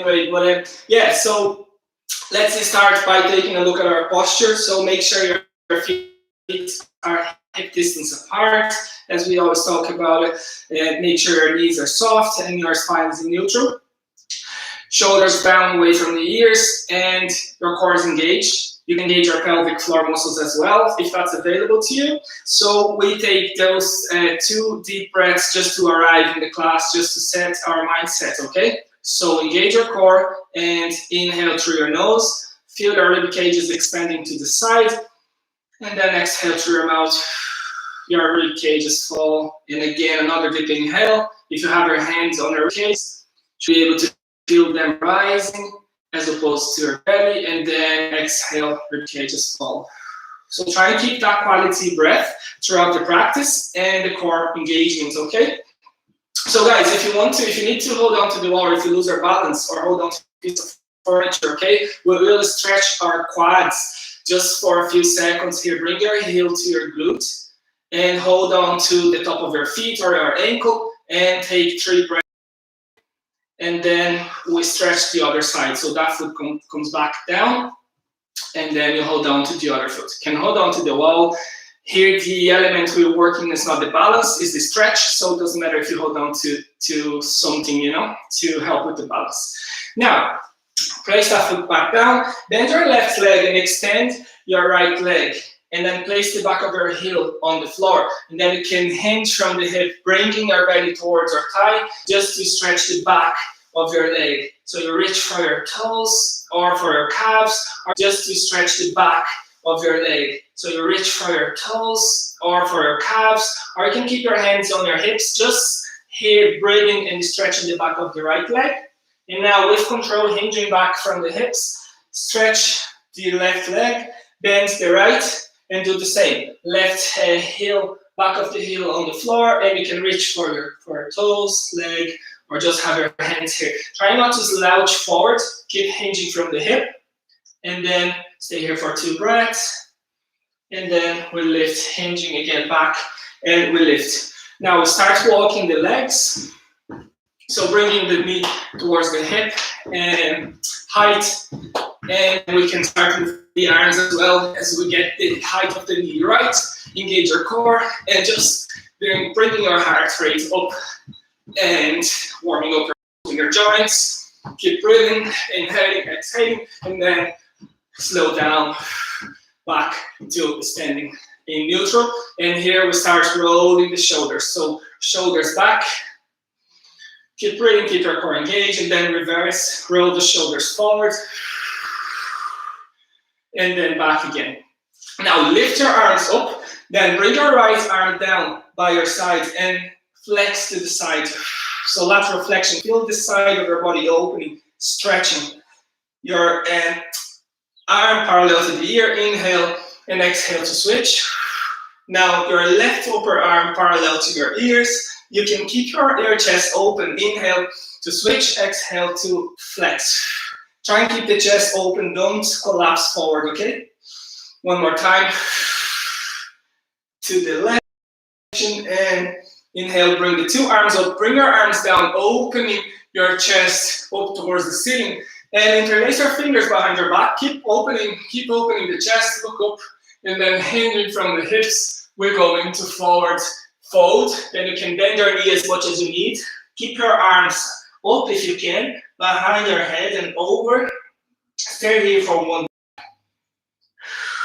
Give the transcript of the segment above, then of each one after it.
anyway. But yeah, so let's start by taking a look at our posture. So make sure your feet are hip distance apart, as we always talk about it. Make sure your knees are soft and your spine is in neutral. Shoulders down away from the ears, and your core is engaged. You can engage your pelvic floor muscles as well, if that's available to you. So we take those 2 deep breaths just to arrive in the class, just to set our mindset, okay? So engage your core and inhale through your nose. Feel your rib cages expanding to the side. And then exhale through your mouth. Your rib cages fall. And again, another deep inhale. If you have your hands on your rib cage, you'll be able to feel them rising as opposed to your belly, and then exhale, rib cages fall. So try and keep that quality breath throughout the practice and the core engagement, okay? So guys, if you need to hold on to the wall, or if you lose your balance, or hold on to a piece of furniture, okay? We will stretch our quads just for a few seconds here. Bring your heel to your glute and hold on to the top of your feet or your ankle and take 3 breaths. And then we stretch the other side. So that foot comes back down, and then you hold on to the other foot. You can hold on to the wall. Here, the element we're working is not the balance, is the stretch. So it doesn't matter if you hold on to something, you know, to help with the balance. Now, place that foot back down, bend your left leg and extend your right leg. And then place the back of your heel on the floor. And then you can hinge from the hip, bringing your belly towards your thigh, just to stretch the back of your leg. So you reach for your toes or for your calves, or just to stretch the back of your leg. So you reach for your toes or for your calves, or you can keep your hands on your hips, just here breathing and stretching the back of the right leg. And now with control, hinging back from the hips, stretch the left leg, bend the right, and do the same. Left heel, back of the heel on the floor, and you can reach for your toes, leg, or just have your hands here. Try not to slouch forward, keep hinging from the hip, and then stay here for 2 breaths, and then we lift, hinging again back, and we lift. Now we start walking the legs. So bringing the knee towards the hip and height, and we can start with the arms as well as we get the height of the knee right. Engage your core and just bringing your heart rate up and warming up your joints. Keep breathing, inhaling, exhaling, and then slow down back to standing in neutral. And here we start rolling the shoulders. So shoulders back. Keep breathing, keep your core engaged, and then reverse, roll the shoulders forward, and then back again. Now lift your arms up, then bring your right arm down by your side and flex to the side. So lateral flexion, feel the side of your body opening, stretching. Your arm parallel to the ear, inhale and exhale to switch. Now your left upper arm parallel to your ears. You can keep your ear chest open. Inhale to switch, exhale to flex. Try and keep the chest open, don't collapse forward, okay? One more time. To the left, and inhale, bring the 2 arms up, bring your arms down, opening your chest up towards the ceiling, and interlace your fingers behind your back. Keep opening the chest, look up, and then hinging from the hips, we're going to forward fold. Then you can bend your knee as much as you need. Keep your arms up if you can, behind your head and over. Stay here for 1.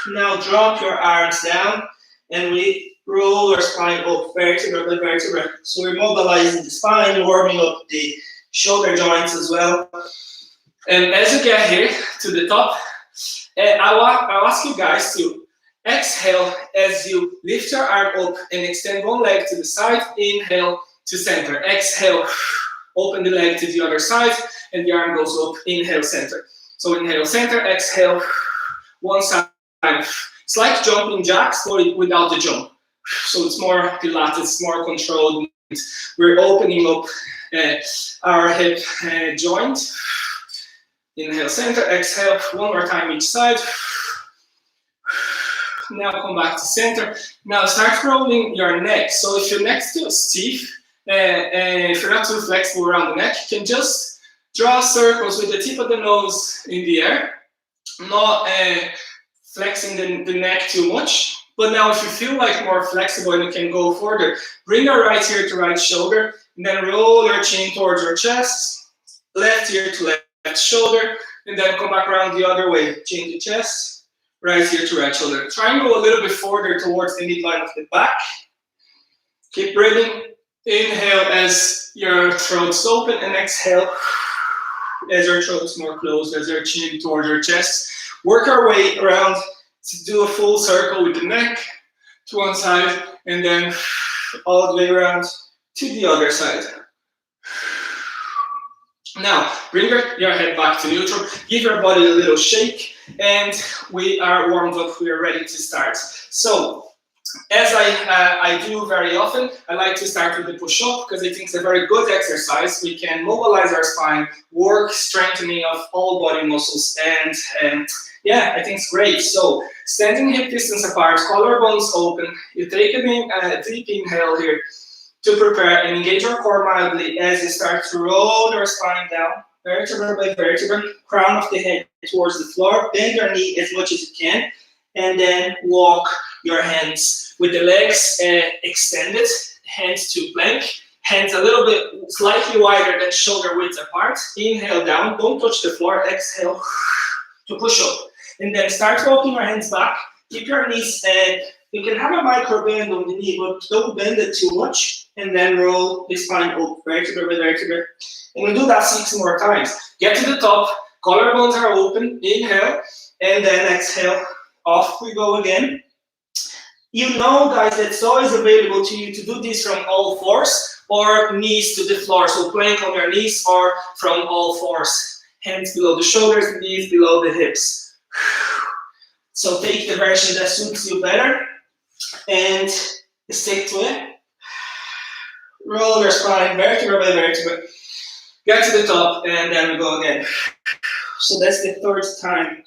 Now drop your arms down and we roll our spine up vertebra by vertebra. So we're mobilizing the spine, warming up the shoulder joints as well. And as you get here to the top, I'll ask you guys to exhale as you lift your arm up and extend one leg to the side. Inhale to center. Exhale, open the leg to the other side, and the arm goes up. Inhale, center. So inhale, center, exhale, one side. It's like jumping jacks, but without the jump. So it's more Pilates, more controlled. We're opening up our hip joint. Inhale, center, exhale, one more time each side. Now come back to center. Now start rolling your neck. So if your neck's too stiff, and if you're not too flexible around the neck, you can just Draw circles with the tip of the nose in the air, not flexing the neck too much. But now if you feel like more flexible and you can go further, bring your right ear to right shoulder, and then roll your chin towards your chest, left ear to left shoulder, and then come back around the other way. Chin to chest, right ear to right shoulder. Try and go a little bit further towards the midline of the back. Keep breathing. Inhale as your throat's open, and exhale as your throat's more closed, as your chin towards your chest. Work our way around to do a full circle with the neck to one side, and then all the way around to the other side. Now, bring your head back to neutral, give your body a little shake, and we are warmed up, we are ready to start. So, as I do very often, I like to start with the push-up because I think it's a very good exercise. We can mobilize our spine, work strengthening of all body muscles, and yeah, I think it's great. So, standing hip distance apart, collarbones open. You take a deep inhale here to prepare and engage your core mildly as you start to roll your spine down, vertebra by vertebra, crown of the head towards the floor. Bend your knee as much as you can, and then walk your hands with the legs extended, hands to plank, hands a little bit slightly wider than shoulder width apart. Inhale down, don't touch the floor, exhale to push up. And then start walking your hands back, keep your knees, you can have a micro bend on the knee, but don't bend it too much, and then roll the spine up, vertebra by vertebra. And we'll do that 6 more times. Get to the top, collarbones are open, inhale, and then exhale, off we go again. You know, guys, that it's always available to you to do this from all fours or knees to the floor. So plank on your knees or from all fours. Hands below the shoulders, knees below the hips. So take the version that suits you better and stick to it. Roll your spine, vertebra by vertebra. Get to the top, and then we go again. So that's the 3rd time.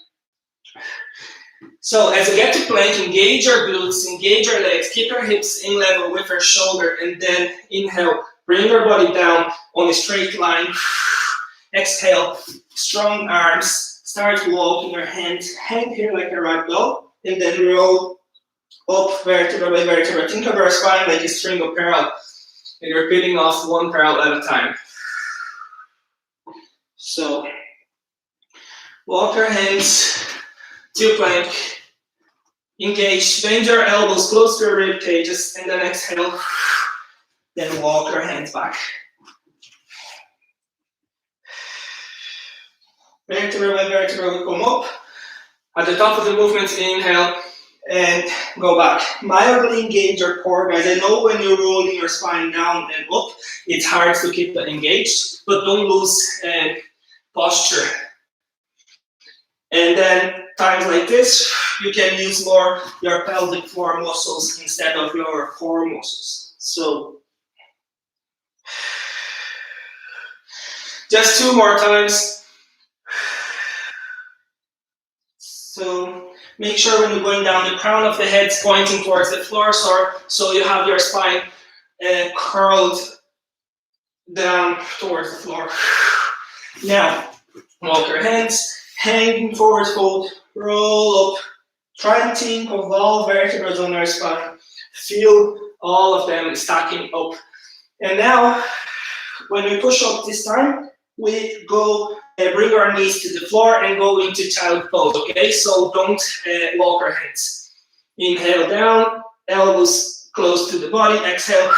So as you get to plank, engage your glutes, engage your legs, keep your hips in level with your shoulder, and then inhale, bring your body down on a straight line. Exhale, strong arms, start walking your hands, hang here like a rag doll, and then roll up vertebra by vertebra. Think of your spine like a string of pearl, and you're peeling off one pearl at a time. So, walk your hands to plank. Engage, bend your elbows close to your rib cages, and then exhale. Then walk your hands back. Vertebra by vertebra, we come up. At the top of the movement, inhale and go back. Mildly engage your core, guys. I know when you're rolling your spine down and up, it's hard to keep it engaged, but don't lose posture. And then times like this, you can use more your pelvic floor muscles instead of your core muscles. So, just 2 more times. So, make sure when you're going down, the crown of the head's pointing towards the floor, so you have your spine curled down towards the floor. Now, walk your hands, hanging forward fold, roll up. Try and think of all vertebrae on your spine. Feel all of them stacking up. And now, when we push up this time, we go bring our knees to the floor and go into child pose, okay? So don't walk our hands. Inhale down, elbows close to the body, exhale,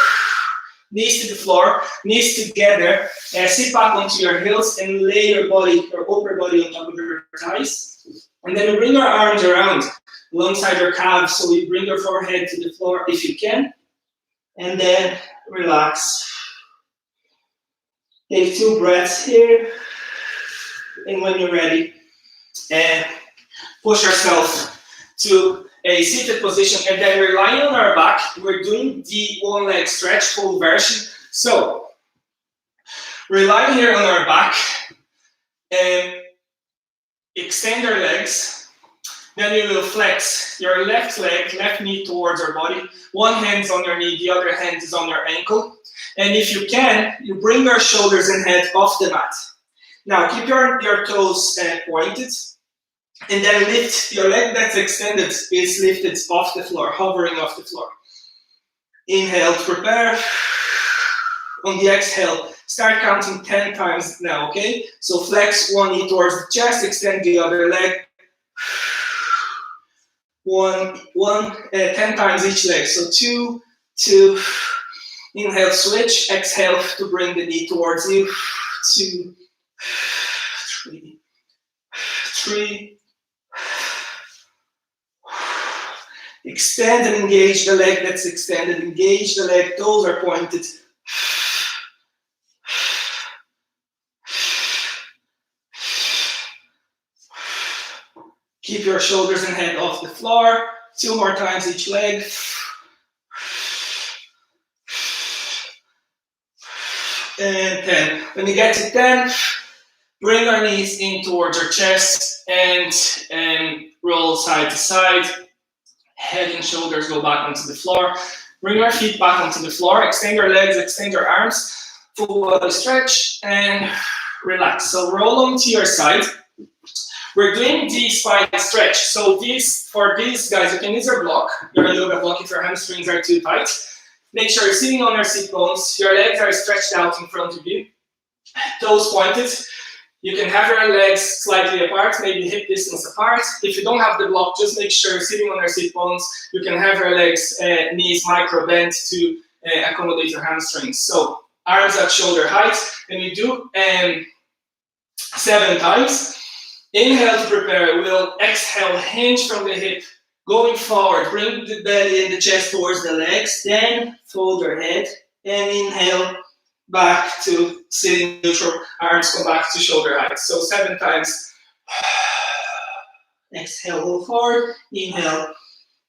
knees to the floor, knees together, sit back onto your heels and lay your body, your upper body on top of your thighs. And then we bring our arms around alongside your calves, so we bring your forehead to the floor if you can, and then relax. Take 2 breaths here, and when you're ready, push yourself to a seated position, and then we're lying on our back. We're doing the 1-leg stretch, full version. So, we're lying here on our back, and extend your legs. Then you will flex your left leg, left knee towards your body. One hand's on your knee, the other hand is on your ankle. And if you can, you bring your shoulders and head off the mat. Now keep your toes pointed, and then lift your leg that's extended is lifted off the floor, hovering off the floor. Inhale to prepare. On the exhale, start counting 10 times now, okay? So flex one knee towards the chest, extend the other leg. 10 times each leg. So 2, 2. Inhale, switch. Exhale to bring the knee towards you. 2, 3, 3. Extend and engage the leg that's extended. Engage the leg, toes are pointed. Keep your shoulders and head off the floor. 2 more times each leg. And 10. When you get to 10, bring our knees in towards our chest and roll side to side. Head and shoulders go back onto the floor. Bring our feet back onto the floor. Extend your legs, extend your arms. Full body stretch and relax. So roll onto your side. We're doing the spine stretch. So for these guys, you can use your block, your yoga block if your hamstrings are too tight. Make sure you're sitting on your sit bones. Your legs are stretched out in front of you. Toes pointed. You can have your legs slightly apart, maybe hip distance apart. If you don't have the block, just make sure you're sitting on your sit bones. You can have your legs, knees micro bent to accommodate your hamstrings. So arms at shoulder height, and you do 7 times. Inhale to prepare. We'll exhale, hinge from the hip, going forward. Bring the belly and the chest towards the legs. Then fold your head and inhale back to sitting neutral. Arms come back to shoulder height. So 7 times. Exhale, go forward. Inhale,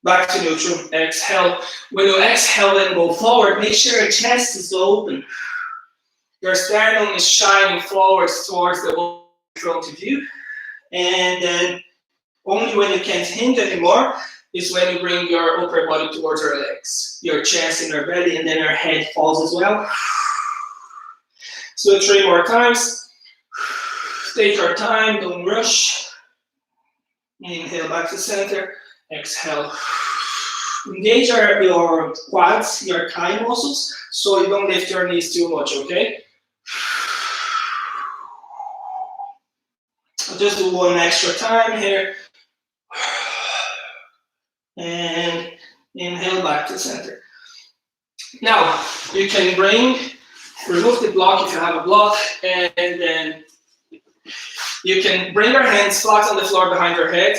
back to neutral. Exhale. When you exhale and go forward, make sure your chest is open. Your sternum is shining forwards towards the wall in front of you. And then only when you can't hinge anymore is when you bring your upper body towards your legs, your chest and your belly, and then your head falls as well. So 3 more times. Take your time, don't rush. Inhale back to center. Exhale. Engage your quads, your thigh muscles, so you don't lift your knees too much, okay? I'll just do 1 extra time here. And inhale back to center. Now, you can remove the block if you have a block, and then you can bring your hands flat on the floor behind your head,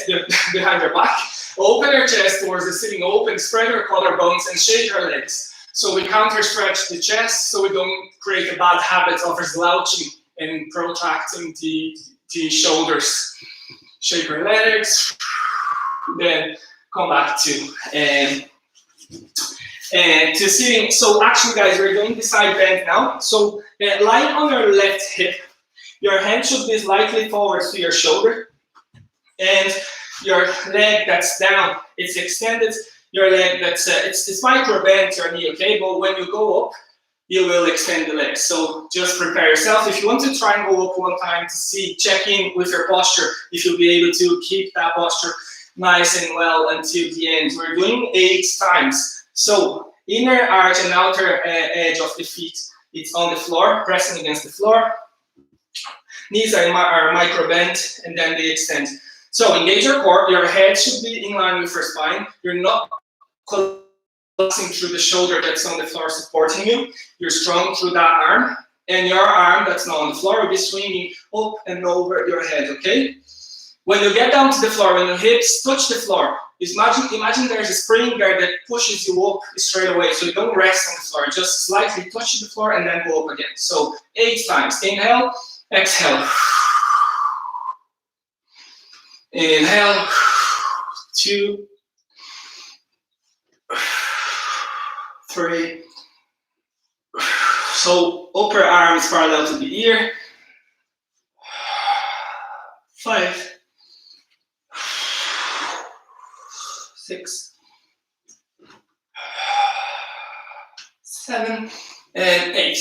behind your back. Open your chest towards the sitting open, spread your collarbones and shake your legs. So we counter stretch the chest so we don't create a bad habit of slouching and protracting the shoulders. Shake your legs, then come back to sitting. So actually guys, we're doing the side bend now. So lying on your left hip, your hand should be slightly forwards to your shoulder, and your leg that's down, it's extended. Your leg that's, it's micro bent your knee, okay? But when you go up, you will extend the legs. So just prepare yourself. If you want to try and go up 1 time to check in with your posture, if you'll be able to keep that posture nice and well until the end. We're doing 8 times. So inner arch and outer edge of the feet, it's on the floor, pressing against the floor. Knees are micro bent and then they extend. So engage your core. Your head should be in line with your spine. You're not collapsing through the shoulder that's on the floor supporting you. You're strong through that arm. And your arm that's not on the floor will be swinging up and over your head, okay? When you get down to the floor, when your hips touch the floor, imagine there's a spring there that pushes you up straight away. So you don't rest on the floor. Just slightly touch the floor and then go up again. So 8 times. Inhale, exhale. Inhale, 2, 3. So upper arm is parallel to the ear. 5, 6, 7, and 8.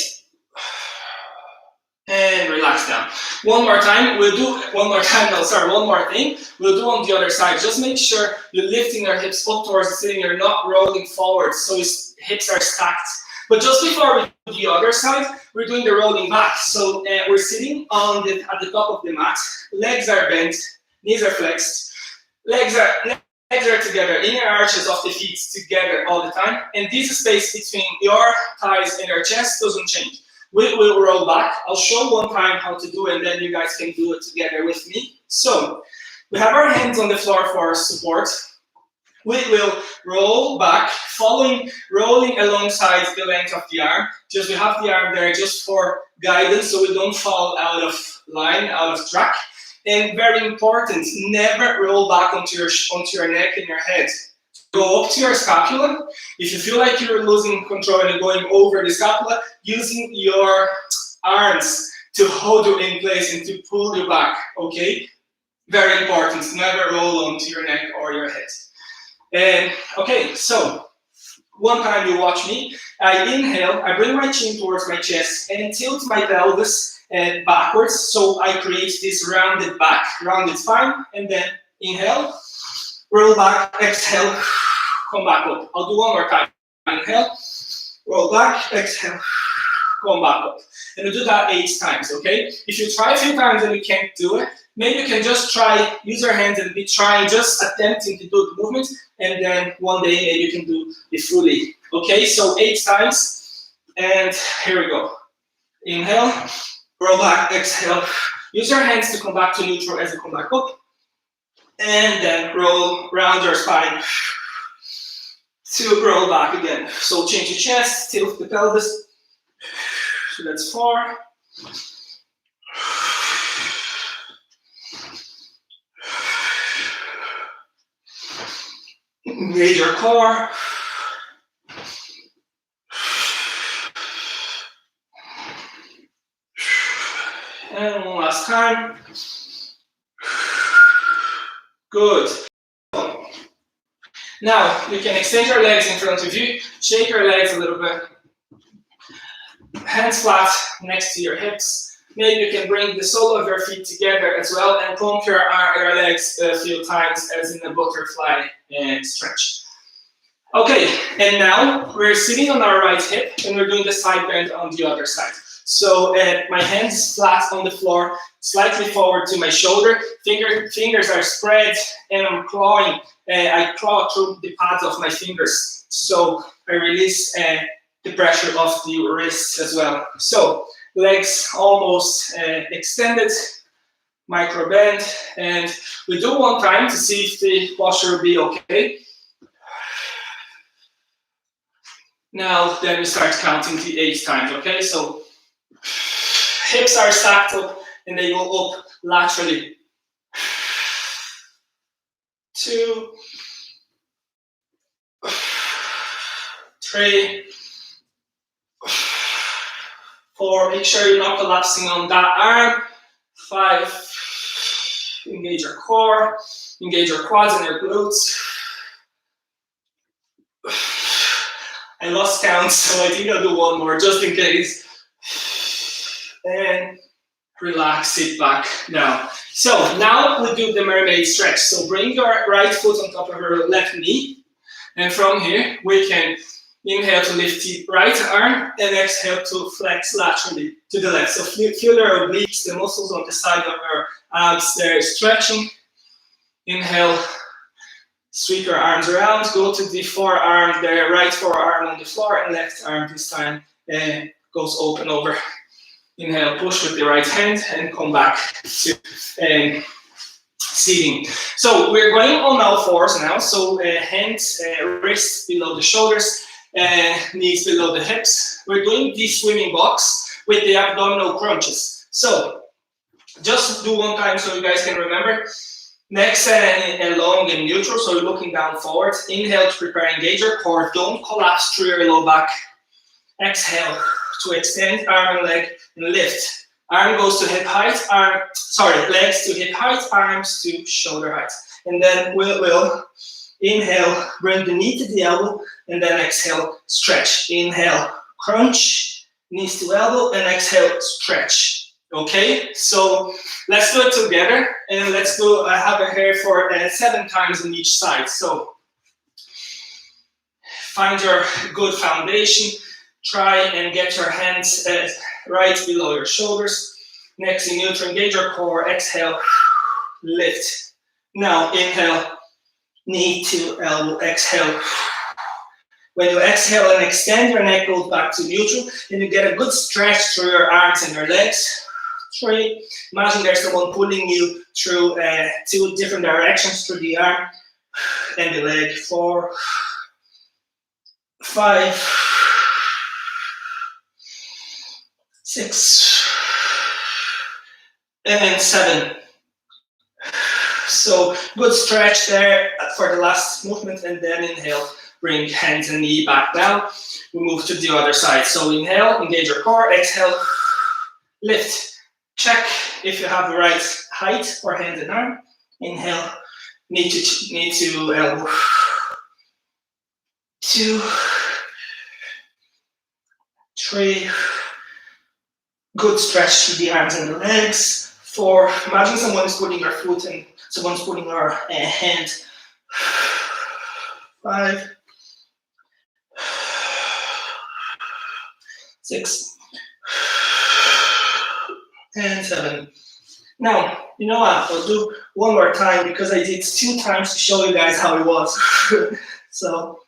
And relax down. One more time, we'll do, one more thing, we'll do on the other side. Just make sure you're lifting your hips up towards the ceiling, you're not rolling forward, so hips are stacked. But just before we do the other side, we're doing the rolling back. So we're sitting at the top of the mat, legs are bent, knees are flexed, legs are together, inner arches of the feet together all the time, and this space between your thighs and your chest doesn't change. We will roll back. I'll show one time how to do it, and then you guys can do it together with me. So we have our hands on the floor for support. We will roll back, rolling alongside the length of the arm. Just we have the arm there just for guidance, so we don't fall out of line, out of track. And very important, never roll back onto your neck and your head. Go up to your scapula. If you feel like you're losing control and you're going over the scapula, using your arms to hold you in place and to pull you back, okay? Very important, never roll onto your neck or your head. And okay, so one time you watch me, I inhale, I bring my chin towards my chest and tilt my pelvis backwards, so I create this rounded back, rounded spine, and then inhale, roll back, exhale, come back up. I'll do one more time. Inhale, roll back, exhale, come back up. And we'll do that 8 times, okay? If you try a few times and you can't do it, maybe you can just try, use your hands and be trying, just attempting to do the movement, and then one day maybe you can do it fully. Okay, so 8 times, and here we go. Inhale, roll back, exhale. Use your hands to come back to neutral as you come back up. And then roll round your spine to roll back again. So change your chest, tilt the pelvis. So that's 4. Engage your core. And one last time. Good. Now, you can extend your legs in front of you, shake your legs a little bit. Hands flat next to your hips. Maybe you can bring the sole of your feet together as well and pump your legs a few times as in a butterfly stretch. Okay, and now we're sitting on our right hip and we're doing the side bend on the other side. So my hands flat on the floor, slightly forward to my shoulder, fingers are spread, and I'm clawing. I claw through the pads of my fingers. So I release the pressure of the wrists as well. So legs almost extended, micro bend, and we do one time to see if the posture will be okay. Now then we start counting the 8 times, okay? So hips are stacked up and they go up laterally. 2, 3, 4, make sure you're not collapsing on that arm. 5, engage your core, engage your quads and your glutes. I lost count, so I think I'll do one more just in case. And relax, sit back down. So now we do the mermaid stretch. So bring your right foot on top of your left knee. And from here, we can inhale to lift the right arm and exhale to flex laterally to the left. So feel your obliques, the muscles on the side of your abs there stretching. Inhale, sweep your arms around, go to the forearm there, right forearm on the floor and left arm this time goes open over. Inhale, push with the right hand and come back to seating. So we're going on all fours now. So hands, wrists below the shoulders, knees below the hips. We're doing the swimming box with the abdominal crunches. So just do one time so you guys can remember. Next, long and neutral, so you're looking down forward. Inhale to prepare, engage your core. Don't collapse through your low back. Exhale to extend arm and leg and lift. Arm goes to hip height, legs to hip height, arms to shoulder height. And then we'll inhale, bring the knee to the elbow, and then exhale, stretch. Inhale, crunch, knees to elbow, and exhale, stretch. Okay, so let's do it together, and let's do have a here for 7 times on each side. So find your good foundation. Try and get your hands right below your shoulders. Next in neutral, engage your core. Exhale, lift. Now inhale, knee to elbow. Exhale. When you exhale and extend your neck, goes back to neutral, and you get a good stretch through your arms and your legs. 3. Imagine there's someone pulling you through 2 different directions through the arm and the leg. 4, 5, 6, and 7. So good stretch there for the last movement, and then inhale, bring hands and knee back down. We move to the other side. So inhale, engage your core. Exhale, lift. Check if you have the right height for hand and arm. Inhale, knee to elbow. 2, 3. Good stretch through the arms and the legs. 4. Imagine someone is putting their foot and someone's putting their hand. 5, 6, and 7. Now, you know what? I'll do one more time because I did 2 times to show you guys how it was. So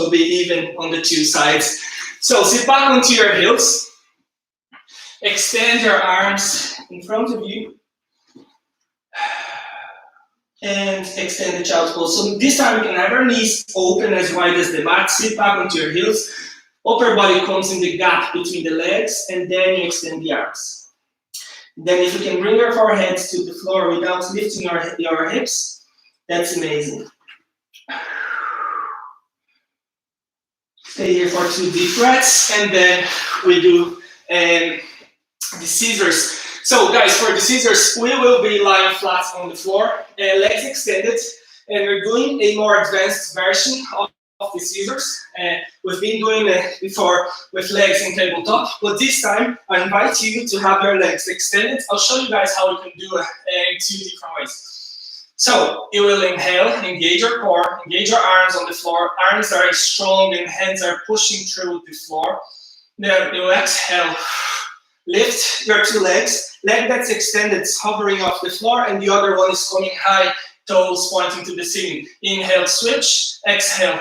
be even on the 2 sides. So sit back onto your heels. Extend your arms in front of you. And extend the child's pose. So this time you can have your knees open as wide as the mat. Sit back onto your heels. Upper body comes in the gap between the legs, and then you extend the arms. Then if you can bring your forehead to the floor without lifting your hips, that's amazing. Stay here for 2 deep breaths, and then we do the scissors. So guys, for the scissors, we will be lying flat on the floor, legs extended, and we're doing a more advanced version of the scissors. We've been doing it before with legs in tabletop, but this time I invite you to have your legs extended. I'll show you guys how we can do it in 2 different ways. So you will inhale, engage your core, engage your arms on the floor. Arms are strong and hands are pushing through the floor. Then you exhale, lift your 2 legs, leg that's extended, hovering off the floor, and the other one is coming high, toes pointing to the ceiling. Inhale, switch, exhale.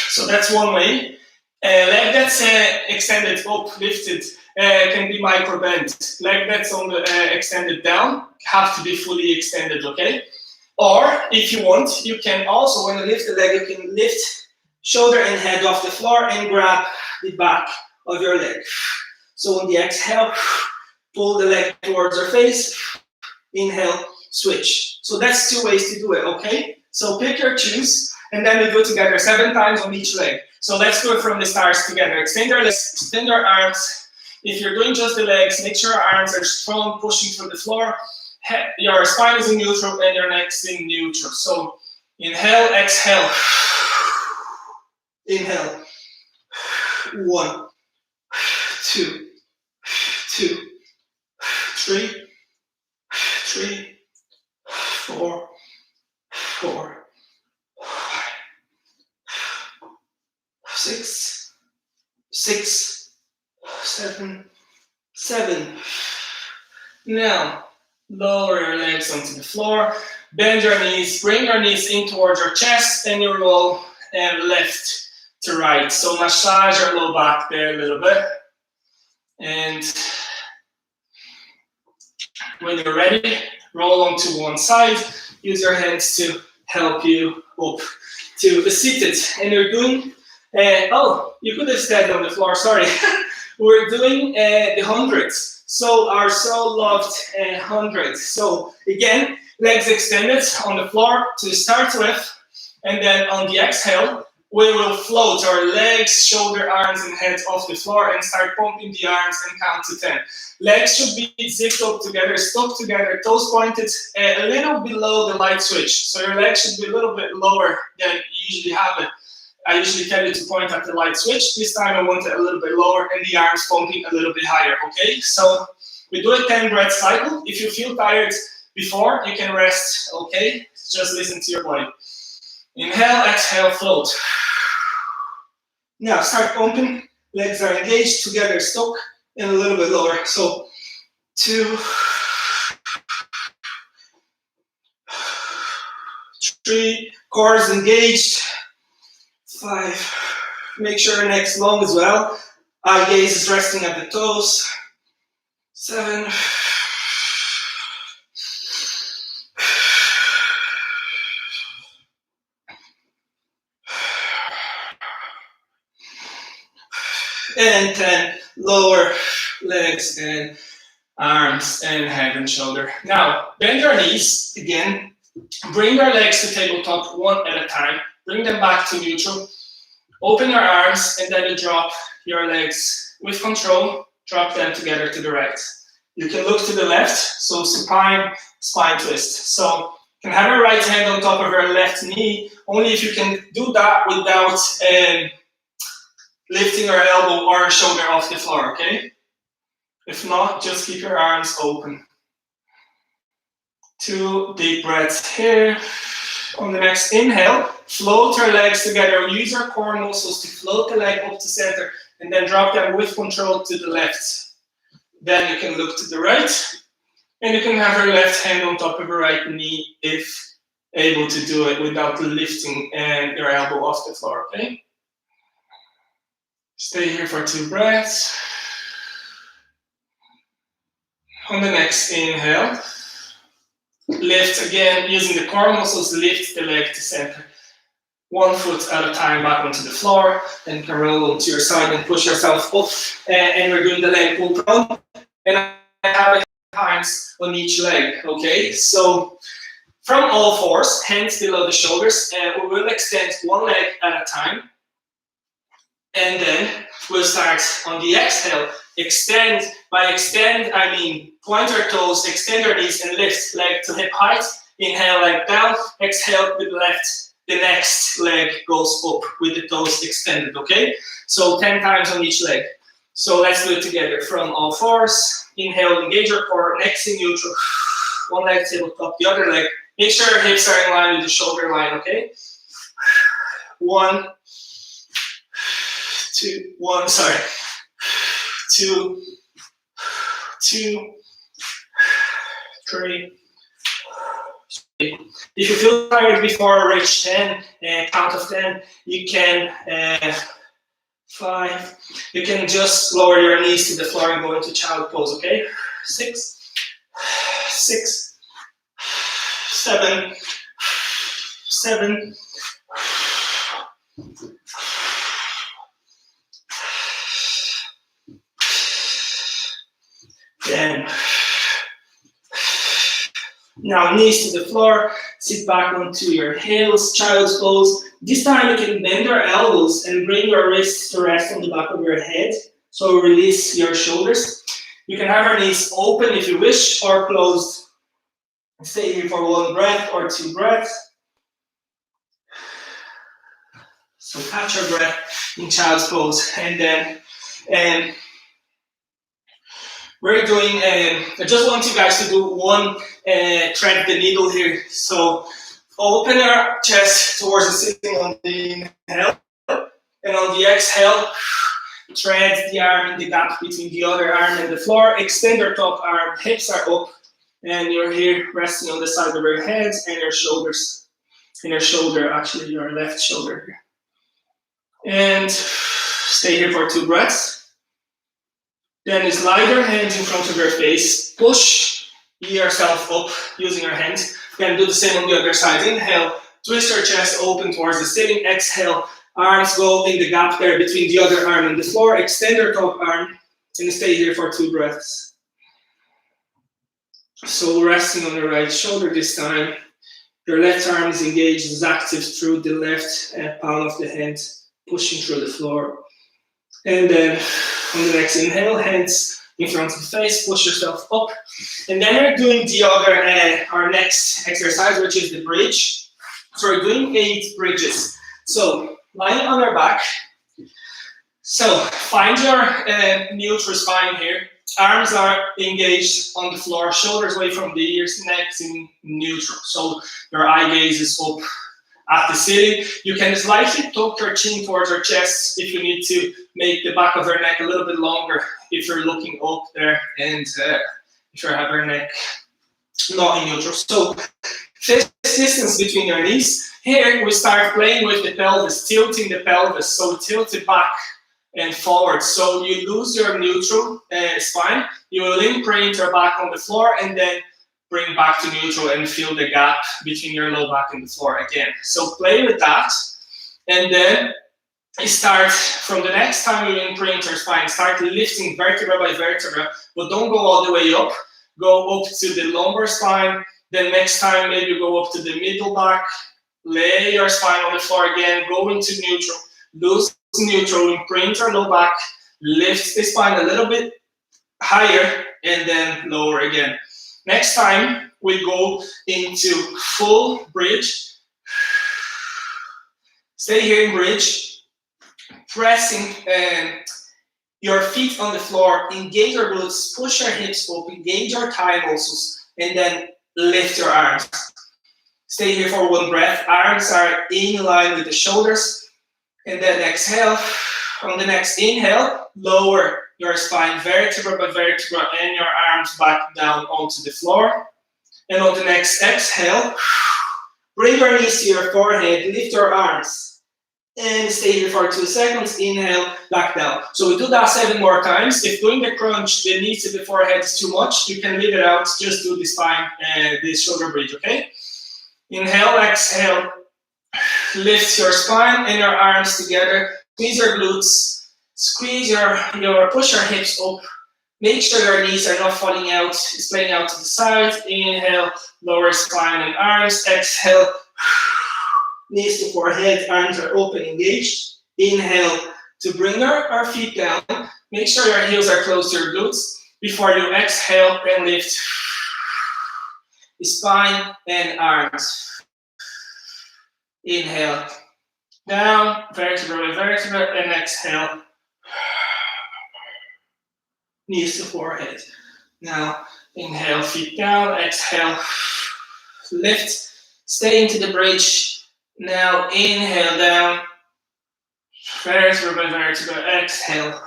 So that's one way. Leg that's extended up, lifted, can be micro bend. Leg that's on the extended down, have to be fully extended, okay? Or if you want, you can also, when you lift the leg, you can lift shoulder and head off the floor and grab the back of your leg. So on the exhale, pull the leg towards your face. Inhale, switch. So that's 2 ways to do it, okay? So pick your choose, and then we do it together 7 times on each leg. So let's do it from the start together. Extend your legs, extend your arms. If you're doing just the legs, make sure your arms are strong, pushing through the floor. Your spine is in neutral and your neck's in neutral. So inhale, exhale. Inhale. 1, 2, 3, 4, 6, 7. Now, lower your legs onto the floor, bend your knees, bring your knees in towards your chest, and you roll left to right. So massage your low back there a little bit. And when you're ready, roll onto one side. Use your hands to help you up to the seated. And you're doing, you could have stayed on the floor, sorry. We're doing the hundreds. So our so loved hundreds. So again, legs extended on the floor to start with. And then on the exhale, we will float our legs, shoulder, arms, and head off the floor and start pumping the arms and count to 10. Legs should be zipped up together, stuck together, toes pointed a little below the light switch. So your legs should be a little bit lower than you usually have it. I usually tell you to point at the light switch. This time I want it a little bit lower and the arms pumping a little bit higher, okay? So we do a 10 breath cycle. If you feel tired before, you can rest, okay? Just listen to your body. Inhale, exhale, float. Now start pumping, legs are engaged, together stuck, and a little bit lower. So 2, 3, core is engaged. 5, make sure your neck's long as well. Eye gaze is resting at the toes. 7, 10, lower legs and arms and head and shoulder. Now, bend your knees again. Bring your legs to tabletop one at a time. Bring them back to neutral. Open your arms and then you drop your legs with control. Drop them together to the right. You can look to the left, so supine, spine twist. So you can have your right hand on top of your left knee, only if you can do that without lifting your elbow or shoulder off the floor, okay? If not, just keep your arms open. 2 deep breaths here. On the next inhale, float your legs together. Use your core muscles to float the leg up to center and then drop them with control to the left. Then you can look to the right and you can have your left hand on top of your right knee if able to do it without lifting your elbow off the floor, okay? Stay here for 2 breaths. On the next inhale, lift again, using the core muscles, lift the leg to center. 1 foot at a time back onto the floor, then you can roll onto your side and push yourself up. And we're doing the leg pull down. And I have hands on each leg, okay? So from all fours, hands below the shoulders, we will extend one leg at a time. And then we'll start on the exhale. Extend, by extend, I mean point your toes, extend your knees and lift leg to hip height. Inhale, leg down. Exhale with left. The next leg goes up with the toes extended, okay? So 10 times on each leg. So let's do it together from all fours. Inhale, engage your core, next in neutral. One leg tabletop, the other leg. Make sure your hips are in line with the shoulder line, okay? 1, 2, 1, sorry. 2, 2, 3. If you feel tired before reach 10, count of 10, you can 5. You can just lower your knees to the floor and go into child pose, okay? 6, 6, 7, 7. 10. Now knees to the floor, sit back onto your heels, child's pose. This time you can bend your elbows and bring your wrists to rest on the back of your head. So release your shoulders. You can have your knees open if you wish or closed. Stay here for 1 breath or 2 breaths. So catch your breath in child's pose and then we're doing, I just want you guys to do one thread the needle here. So open your chest towards the ceiling on the inhale, and on the exhale, thread the arm in the gap between the other arm and the floor. Extend your top arm, hips are up, and you're here resting on the side of your head and your shoulders. And your shoulder, actually your left shoulder here. And stay here for 2 breaths. Then slide your hands in front of your face. Push yourself up using your hands. Then do the same on the other side. Inhale, twist your chest open towards the ceiling. Exhale, arms go in the gap there between the other arm and the floor. Extend your top arm and stay here for 2 breaths. So resting on the right shoulder this time. Your left arm is engaged, is active through the left palm of the hand, pushing through the floor. And then on the next inhale, hands in front of the face, push yourself up. And then we're doing the other, our next exercise, which is the bridge. So we're doing 8 bridges. So lying on our back. So find your neutral spine here. Arms are engaged on the floor, shoulders away from the ears, neck in neutral. So your eye gaze is up at the ceiling. You can slightly tuck your chin towards your chest if you need to make the back of your neck a little bit longer if you're looking up there and if you have your neck not in neutral. So fixed distance between your knees. Here we start playing with the pelvis, tilting the pelvis. So tilt it back and forward. So you lose your neutral spine. You will imprint your back on the floor and then bring back to neutral and fill the gap between your low back and the floor again. So play with that. And then you start from the next time you imprint your spine, start lifting vertebra by vertebra, but don't go all the way up. Go up to the lumbar spine. Then next time maybe go up to the middle back, lay your spine on the floor again, go into neutral, lose neutral, imprint your low back, lift the spine a little bit higher, and then lower again. Next time, we go into full bridge. Stay here in bridge, pressing your feet on the floor, engage your glutes, push your hips up, engage your thigh muscles, and then lift your arms. Stay here for 1 breath. Arms are in line with the shoulders. And then exhale. On the next inhale, lower your spine vertebra by vertebra and your arms back down onto the floor. And on the next exhale, bring your knees to your forehead, lift your arms, and stay here for 2 seconds. Inhale, back down. So we do that 7 more times. If doing the crunch, the knees to the forehead is too much, you can leave it out. Just do the spine and the shoulder bridge, okay? Inhale, exhale. Lift your spine and your arms together. Squeeze your glutes. Squeeze push your hips up. Make sure your knees are not falling out, splaying out to the side. Inhale, lower spine and arms. Exhale, knees to forehead, arms are open, engaged. Inhale to bring our feet down. Make sure your heels are close to your glutes before you exhale and lift the spine and arms. Inhale, down, vertebra by vertebra, and exhale, knees to forehead. Now, inhale, feet down, exhale, lift, stay into the bridge. Now, inhale, down, vertebra by vertebra, exhale,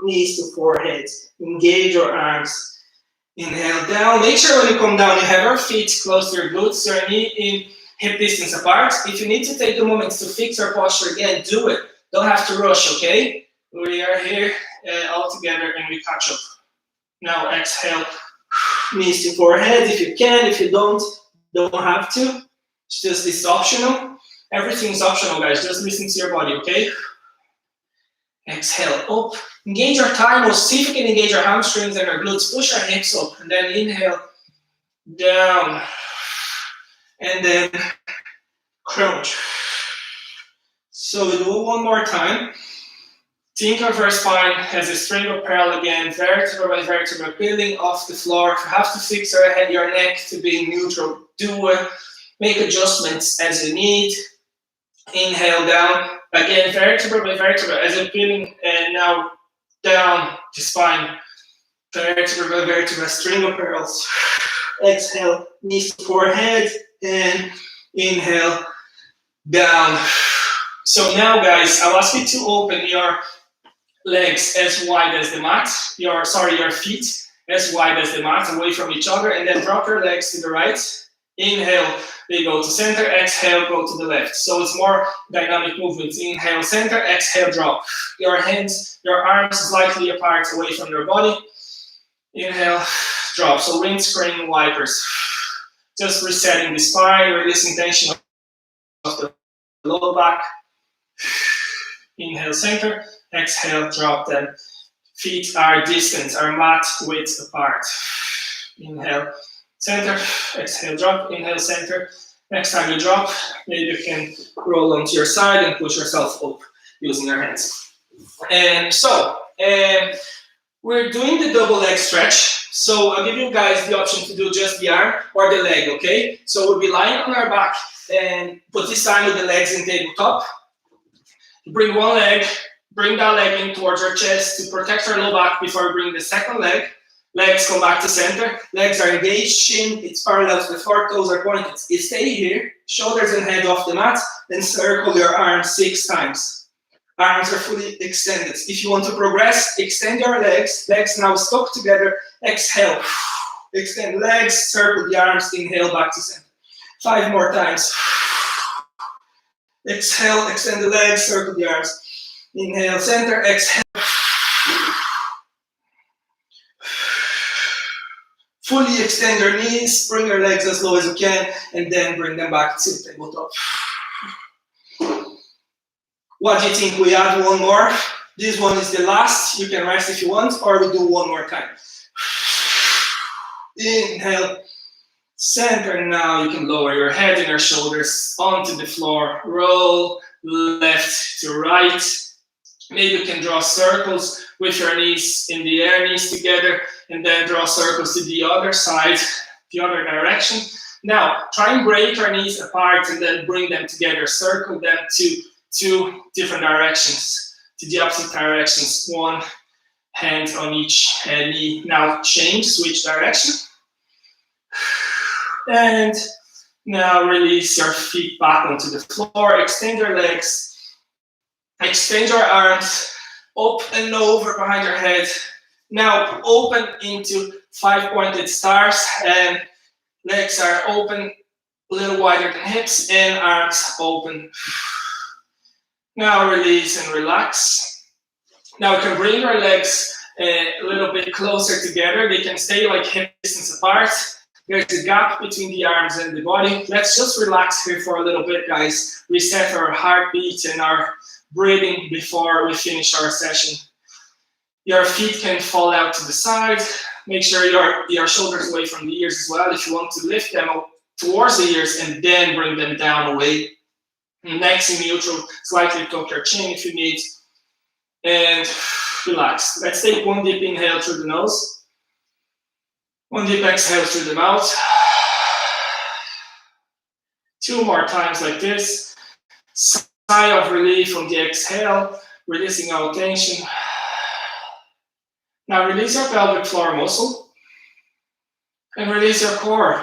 knees to forehead, engage your arms. Inhale, down, make sure when you come down, you have your feet close to your glutes, your knee in hip distance apart. If you need to take a moment to fix your posture again, do it. Don't have to rush, okay? We are here all together and we catch up. Now exhale, knees to forehead if you can. If you don't have to. It's just, it's optional. Everything's optional, guys. Just listen to your body, okay? Exhale, up. Engage your thigh muscles. See if you can engage your hamstrings and your glutes. Push your hips up. And then inhale, down. And then crunch. So we do it 1 more time. Think of your spine as a string of pearl again, vertebra by vertebra, peeling off the floor. If you have to fix your neck to be neutral, do it. Make adjustments as you need. Inhale down. Again, vertebra by vertebra, as you're peeling now down the spine. Vertebra by vertebra, string of pearls. Exhale, knees to forehead. And inhale, down. So now, guys, I'll ask you to open your legs as wide as the mat, your feet as wide as the mat, away from each other, and then drop your legs to the right. Inhale, they go to center, exhale, go to the left. So it's more dynamic movements. Inhale, center, exhale, drop. Your hands, your arms slightly apart away from your body. Inhale, drop. So windscreen wipers. Just resetting the spine, releasing tension of the lower back. Inhale, center. Exhale, drop them. Feet are distant, are mat width apart. Inhale, center. Exhale, drop. Inhale, center. Next time you drop, maybe you can roll onto your side and push yourself up using your hands. And so, we're doing the double leg stretch. So I'll give you guys the option to do just the arm or the leg, okay? So we'll be lying on our back, and but this time with the legs in tabletop. Bring one leg, bring that leg in towards our chest to protect our low back before we bring the second leg. Legs come back to center. Legs are engaged, shin, it's parallel to the floor, toes are pointed. You stay here, shoulders and head off the mat, then circle your arms 6 times. Arms are fully extended. If you want to progress, extend your legs. Legs now stuck together. Exhale. Extend legs, circle the arms, inhale back to center. 5 more times. Exhale, extend the legs, circle the arms. Inhale, center, exhale. Fully extend your knees, bring your legs as low as you can, and then bring them back to tabletop. What do you think? We add one more? This one is the last. You can rest if you want, or we do one more time. Inhale, center. Now you can lower your head and your shoulders onto the floor. Roll left to right. Maybe you can draw circles with your knees in the air, knees together, and then draw circles to the other side, the other direction. Now, try and break your knees apart and then bring them together. Circle them to 2 different directions, to the opposite directions. One hand on each knee. Now change, switch direction. And now release your feet back onto the floor. Extend your legs. Extend your arms up and over behind your head. Now open into 5 pointed stars, and legs are open, a little wider than hips, and arms open. Now release and relax. Now you can bring your legs a little bit closer together. They can stay like hip distance apart. There's a gap between the arms and the body. Let's just relax here for a little bit, guys. Reset our heartbeat and our breathing before we finish our session. Your feet can fall out to the side. Make sure your shoulders away from the ears as well. If you want to lift them up towards the ears and then bring them down away. Necks in neutral, slightly tuck your chin if you need. And relax. Let's take one deep inhale through the nose. One deep exhale through the mouth. 2 more times like this. Sigh of relief on the exhale, releasing out tension. Now release your pelvic floor muscle and release your core.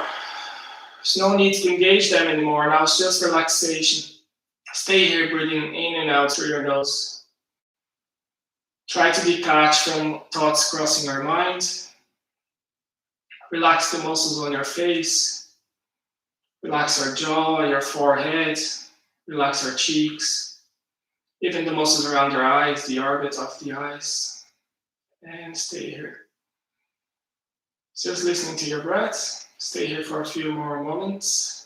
There's no need to engage them anymore. Now it's just relaxation. Stay here breathing in and out through your nose. Try to detach from thoughts crossing your mind. Relax the muscles on your face. Relax your jaw, your forehead. Relax your cheeks. Even the muscles around your eyes, the orbit of the eyes. And stay here. Just listening to your breath. Stay here for a few more moments.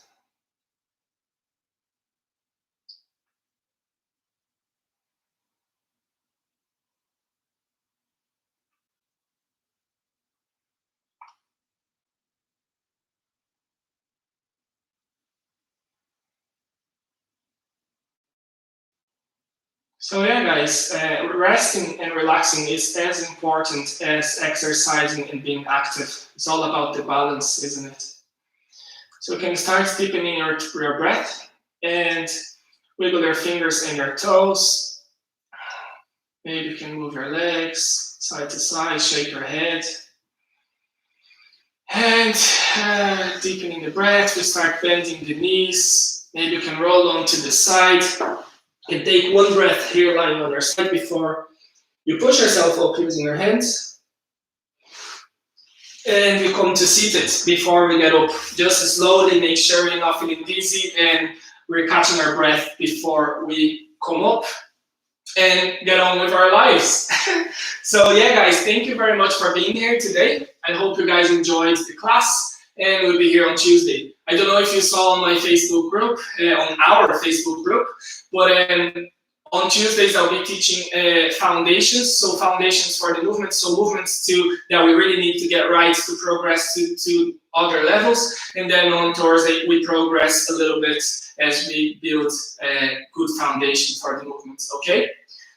So yeah, guys, resting and relaxing is as important as exercising and being active. It's all about the balance, isn't it? So you can start deepening your breath and wiggle your fingers and your toes. Maybe you can move your legs side to side, shake your head. And deepening the breath, we start bending the knees. Maybe you can roll onto the side. And take one breath here lying on your side before you push yourself up using your hands. And we come to seated before we get up. Just slowly make sure we're not feeling dizzy and we're catching our breath before we come up and get on with our lives. So yeah, guys, thank you very much for being here today. I hope you guys enjoyed the class, and we'll be here on Tuesday. I don't know if you saw on my Facebook group, on our Facebook group, but On Tuesdays, I'll be teaching foundations, so foundations for the movements, so movements that we really need to get right to progress to other levels. And then on Thursday, we progress a little bit as we build a good foundation for the movements, okay?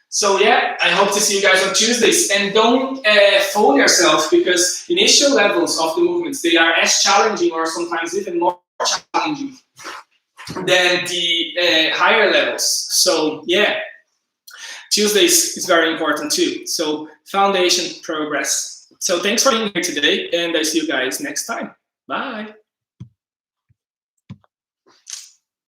So yeah, I hope to see you guys on Tuesdays. And don't fool yourself, because initial levels of the movements, they are as challenging or sometimes even more challenging than the higher levels. So yeah, Tuesdays is very important too. So foundation, progress. So thanks for being here today, and I see you guys next time. Bye.